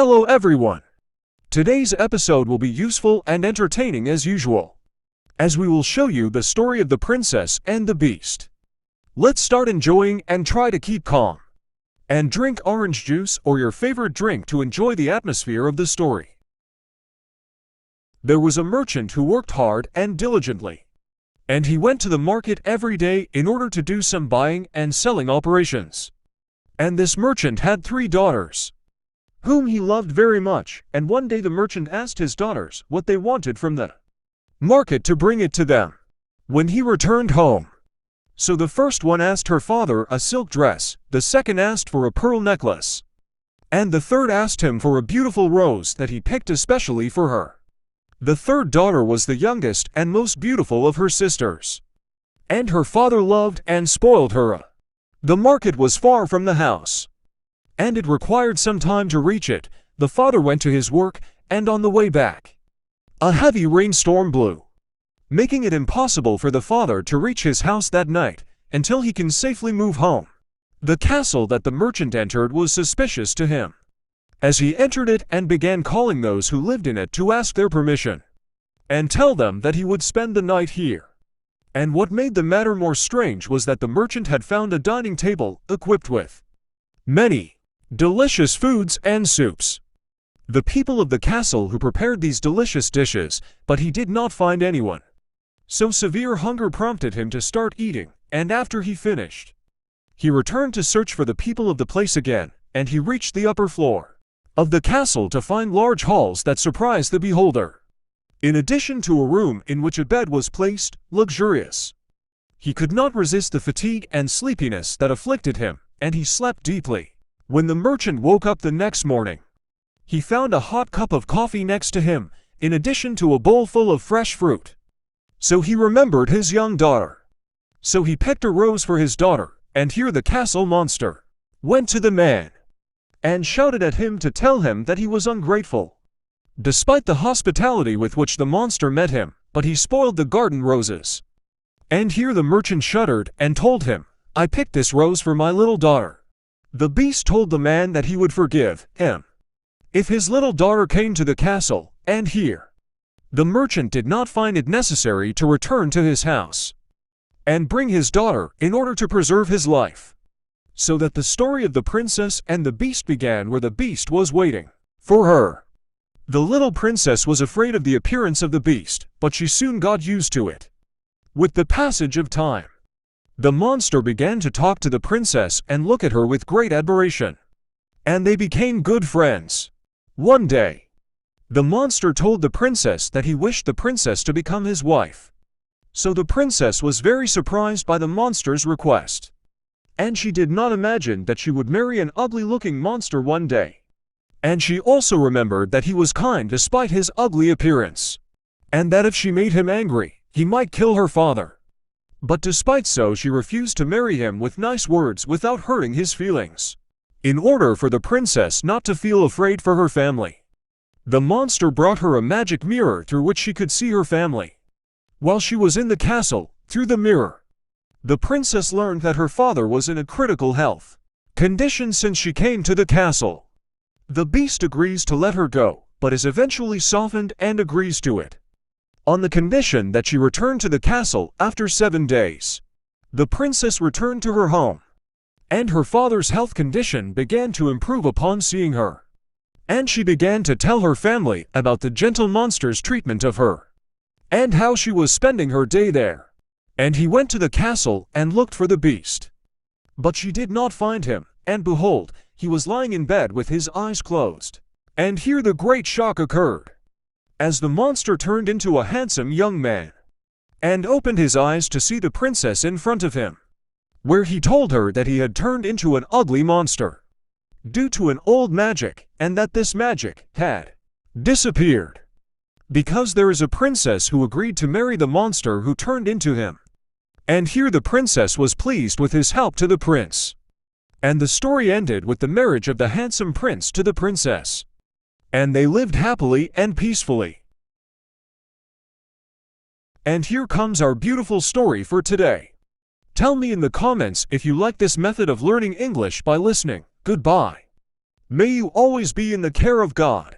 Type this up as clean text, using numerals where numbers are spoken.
Hello everyone! Today's episode will be useful and entertaining as usual, as we will show you the story of the princess and the beast. Let's start enjoying and try to keep calm. And drink orange juice or your favorite drink to enjoy the atmosphere of the story. There was a merchant who worked hard and diligently, and he went to the market every day in order to do some buying and selling operations. And this merchant had 3 daughters, whom he loved very much, and one day the merchant asked his daughters what they wanted from the market to bring it to them when he returned home. So the first one asked her father a silk dress, the second asked for a pearl necklace, and the third asked him for a beautiful rose that he picked especially for her. The third daughter was the youngest and most beautiful of her sisters, and her father loved and spoiled her. The market was far from the house, and it required some time to reach it. The father went to his work, and on the way back, a heavy rainstorm blew, making it impossible for the father to reach his house that night until he can safely move home. The castle that the merchant entered was suspicious to him, as he entered it and began calling those who lived in it to ask their permission and tell them that he would spend the night here. And what made the matter more strange was that the merchant had found a dining table equipped with many delicious foods and soups. The people of the castle who prepared these delicious dishes, but he did not find anyone. So severe hunger prompted him to start eating, and after he finished, he returned to search for the people of the place again, and he reached the upper floor of the castle to find large halls that surprised the beholder. In addition to a room in which a bed was placed, luxurious, he could not resist the fatigue and sleepiness that afflicted him, and he slept deeply. When the merchant woke up the next morning, he found a hot cup of coffee next to him, in addition to a bowl full of fresh fruit. So he remembered his young daughter. So he picked a rose for his daughter, and here the castle monster went to the man and shouted at him to tell him that he was ungrateful, despite the hospitality with which the monster met him, but he spoiled the garden roses. And here the merchant shuddered and told him, "I picked this rose for my little daughter." The beast told the man that he would forgive him if his little daughter came to the castle, and here the merchant did not find it necessary to return to his house and bring his daughter in order to preserve his life. So that the story of the princess and the beast began where the beast was waiting for her. The little princess was afraid of the appearance of the beast, but she soon got used to it. With the passage of time, the monster began to talk to the princess and look at her with great admiration, and they became good friends. One day, the monster told the princess that he wished the princess to become his wife. So the princess was very surprised by the monster's request, and she did not imagine that she would marry an ugly-looking monster one day. And she also remembered that he was kind despite his ugly appearance, and that if she made him angry, he might kill her father. But despite so, she refused to marry him with nice words without hurting his feelings, in order for the princess not to feel afraid for her family. The monster brought her a magic mirror through which she could see her family. While she was in the castle, through the mirror, the princess learned that her father was in a critical health condition since she came to the castle. The beast agrees to let her go, but is eventually softened and agrees to it, on the condition that she return to the castle after 7 days. The princess returned to her home, and her father's health condition began to improve upon seeing her. And she began to tell her family about the gentle monster's treatment of her, and how she was spending her day there. And he went to the castle and looked for the beast. But she did not find him, and behold, he was lying in bed with his eyes closed. And here the great shock occurred, as the monster turned into a handsome young man, and opened his eyes to see the princess in front of him, where he told her that he had turned into an ugly monster due to an old magic, and that this magic had disappeared because there is a princess who agreed to marry the monster who turned into him. And here the princess was pleased with his help to the prince, and the story ended with the marriage of the handsome prince to the princess. And they lived happily and peacefully. And here comes our beautiful story for today. Tell me in the comments if you like this method of learning English by listening. Goodbye. May you always be in the care of God.